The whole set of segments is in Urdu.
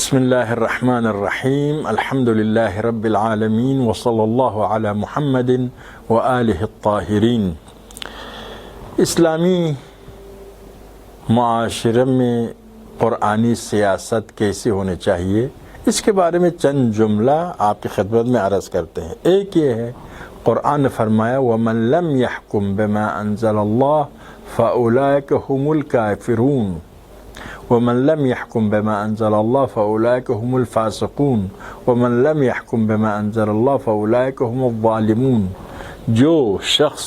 بسم اللہ الرحمن الرحیم الحمد للہ رب العالمین وصلی اللہ علی محمد وآلہ الطاہرین۔ اسلامی معاشرے میں قرآنی سیاست کیسے ہونے چاہیے، اس کے بارے میں چند جملہ آپ کی خدمت میں عرض کرتے ہیں۔ ایک یہ ہے، قرآن نے فرمایا وَمَن لَّمْ يَحْكُم بِمَا أَنزَلَ اللَّهُ فَأُولَٰئِكَ هُمُ الْكَافِرُونَ وَمَن لَّمْ يَحْكُم بِمَا أَنزَلَ اللَّهُ فَأُولَٰئِكَ هُمُ الْفَاسِقُونَ وَمَن لَّمْ يَحْكُم بِمَا أَنزَلَ اللَّهُ فَأُولَٰئِكَ هُمُ الظَّالِمُونَ۔ جو شخص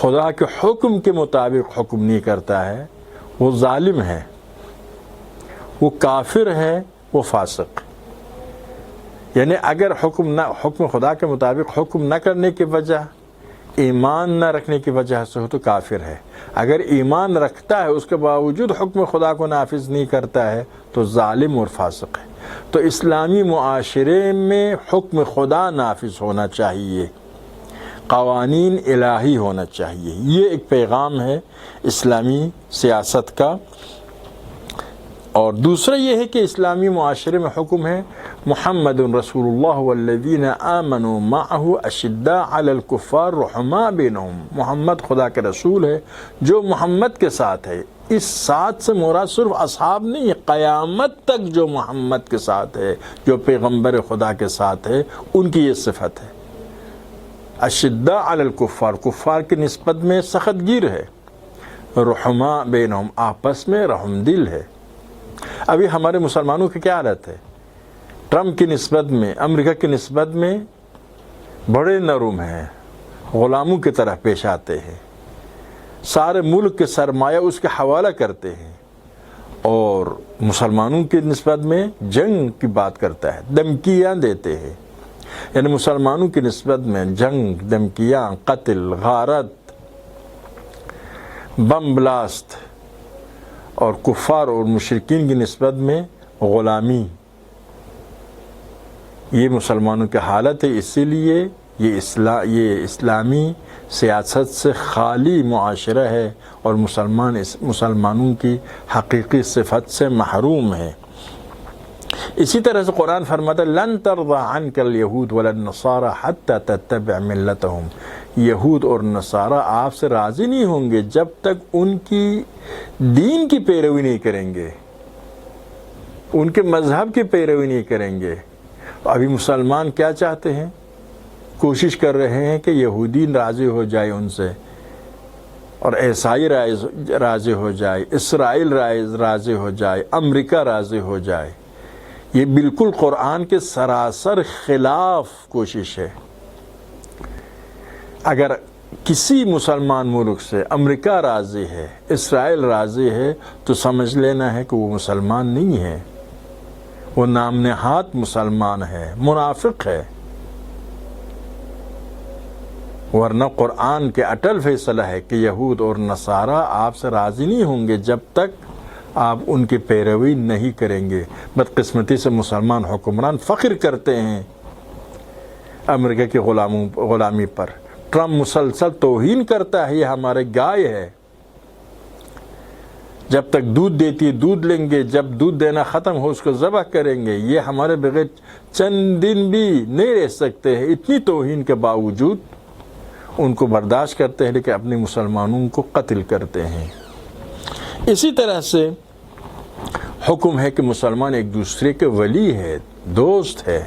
خدا کے حکم کے مطابق حکم نہیں کرتا ہے وہ ظالم ہے، وہ کافر ہے، وہ فاسق۔ یعنی اگر حکم خدا کے مطابق حکم نہ کرنے کی وجہ ایمان نہ رکھنے کی وجہ سے ہو تو کافر ہے، اگر ایمان رکھتا ہے اس کے باوجود حکم خدا کو نافذ نہیں کرتا ہے تو ظالم اور فاسق ہے۔ تو اسلامی معاشرے میں حکم خدا نافذ ہونا چاہیے، قوانین الہی ہونا چاہیے، یہ ایک پیغام ہے اسلامی سیاست کا۔ اور دوسرا یہ ہے کہ اسلامی معاشرے میں حکم ہے محمد رسول اللہ والذین آمنوا معه اشداء علی الکفار رحماء بینہم۔ محمد خدا کے رسول ہے جو محمد کے ساتھ ہے۔ اس ساتھ سے مراد صرف اصحاب نہیں، قیامت تک جو محمد کے ساتھ ہے، جو پیغمبر خدا کے ساتھ ہے، ان کی یہ صفت ہے۔ اشداء علی الکفار، کفار کی نسبت میں سخت گیر ہے، رحماء بینہم، آپس میں رحم دل ہے۔ ابھی ہمارے مسلمانوں کی کیا حالت ہے؟ ٹرمپ کی نسبت میں، امریکہ کی نسبت میں بڑے نرم ہیں، غلاموں کی طرح پیش آتے ہیں، سارے ملک کے سرمایہ اس کے حوالہ کرتے ہیں، اور مسلمانوں کی نسبت میں جنگ کی بات کرتا ہے، دھمکیاں دیتے ہیں۔ یعنی مسلمانوں کی نسبت میں جنگ، دھمکیاں، قتل، غارت، بم بلاسٹ، اور کفار اور مشرکین کی نسبت میں غلامی، یہ مسلمانوں کی حالت ہے۔ اسی لیے یہ اسلامی سیاست سے خالی معاشرہ ہے اور مسلمانوں کی حقیقی صفت سے محروم ہے۔ اسی طرح سے قرآن فرماتا ہے لن ترضى عنك اليهود ولا النصارى حتى تتبع ملتهم۔ یہود اور نصارہ آپ سے راضی نہیں ہوں گے جب تک ان کی دین کی پیروی نہیں کریں گے، ان کے مذہب کی پیروی نہیں کریں گے۔ ابھی مسلمان کیا چاہتے ہیں؟ کوشش کر رہے ہیں کہ یہودی راضی ہو جائے ان سے، اور عیسائی راضی ہو جائے، اسرائیل راضی ہو جائے، امریکہ راضی ہو جائے۔ یہ بالکل قرآن کے سراسر خلاف کوشش ہے۔ اگر کسی مسلمان ملک سے امریکہ راضی ہے، اسرائیل راضی ہے، تو سمجھ لینا ہے کہ وہ مسلمان نہیں ہے، وہ نام نہاد مسلمان ہے، منافق ہے۔ ورنہ قرآن کے اٹل فیصلہ ہے کہ یہود اور نصارہ آپ سے راضی نہیں ہوں گے جب تک آپ ان کی پیروی نہیں کریں گے۔ بدقسمتی سے مسلمان حکمران فخر کرتے ہیں امریکہ کی غلامی پر۔ ٹرمپ مسلسل توہین کرتا ہے یہ ہمارے گائے ہے، جب تک دودھ دیتی ہے دودھ لیں گے، جب دودھ دینا ختم ہو اس کو ذبح کریں گے۔ یہ ہمارے بغیر چند دن بھی نہیں رہ سکتے ہیں۔ اتنی توہین کے باوجود ان کو برداشت کرتے ہیں، لیکن اپنے مسلمانوں کو قتل کرتے ہیں۔ اسی طرح سے حکم ہے کہ مسلمان ایک دوسرے کے ولی ہے، دوست ہے،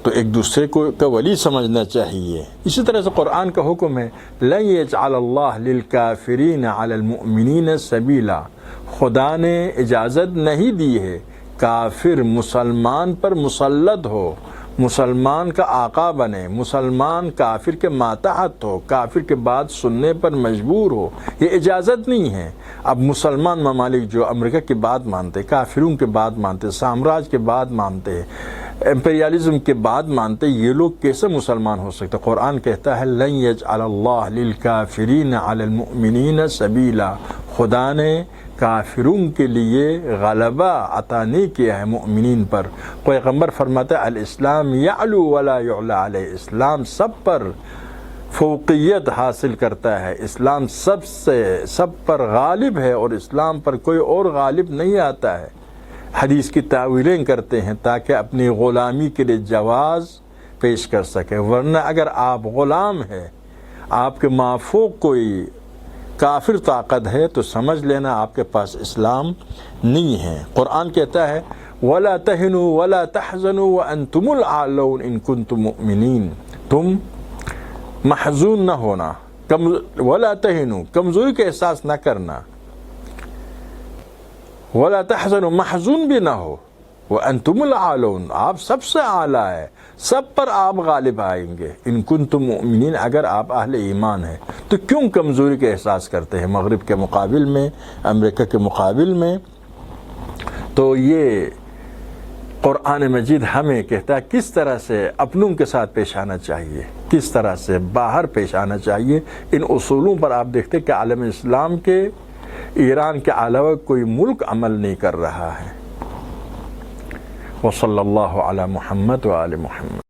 تو ایک دوسرے کو کا ولی سمجھنا چاہیے۔ اسی طرح سے قرآن کا حکم ہے لَن يَجْعَلَ اللَّهُ لِلْكَافِرِينَ عَلَى الْمُؤْمِنِينَ سَبِيلًا۔ خدا نے اجازت نہیں دی ہے کافر مسلمان پر مسلط ہو، مسلمان کا آقا بنے، مسلمان کافر کے ماتحت ہو، کافر کے بات سننے پر مجبور ہو، یہ اجازت نہیں ہے۔ اب مسلمان ممالک جو امریکہ کی بات مانتے، کافروں کے بات مانتے، سامراج کے بات مانتے، امپیریالزم کے بعد مانتے، یہ لوگ کیسے مسلمان ہو سکتے؟ قرآن کہتا ہے لن یجعل اللہ للکافرین علی المؤمنین سبیلا۔ خدا نے کافروں کے لیے غلبہ عطا نہیں کیا ہے مؤمنین پر۔ پیغمبر فرماتا ہے الاسلام یعلو ولا یعلی علیہ، اسلام سب پر فوقیت حاصل کرتا ہے، اسلام سب پر غالب ہے، اور اسلام پر کوئی اور غالب نہیں آتا ہے۔ حدیث کی تعویلیں کرتے ہیں تاکہ اپنی غلامی کے لیے جواز پیش کر سکے، ورنہ اگر آپ غلام ہیں، آپ کے مافوق کوئی کافر طاقت ہے تو سمجھ لینا آپ کے پاس اسلام نہیں ہے۔ قرآن کہتا ہے وَلَا تَهِنُوا وَلَا تَحْزَنُوا وَأَنْتُمُ الْأَعْلَوْنَ إِن كُنتُم مُؤْمِنِينَ، تم محزون نہ ہونا، وَلَا تَهِنُوا کمزوری کا احساس نہ کرنا، وَلَا تَحْزَنُوا محزون بھی نہ ہو، وَأَنْتُمُ الْأَعْلَوْنَ آپ سب سے اعلیٰ ہے، سب پر آپ غالب آئیں گے، ان کنتم مؤمنین اگر آپ اہل ایمان ہیں۔ تو کیوں کمزوری کا احساس کرتے ہیں مغرب کے مقابل میں، امریکہ کے مقابل میں؟ تو یہ قرآن مجید ہمیں کہتا ہے کس طرح سے اپنوں کے ساتھ پیش آنا چاہیے، کس طرح سے باہر پیش آنا چاہیے۔ ان اصولوں پر آپ دیکھتے ہیں کہ عالم اسلام کے ایران کے علاوہ کوئی ملک عمل نہیں کر رہا ہے۔ وصلی اللہ علی محمد وآل محمد۔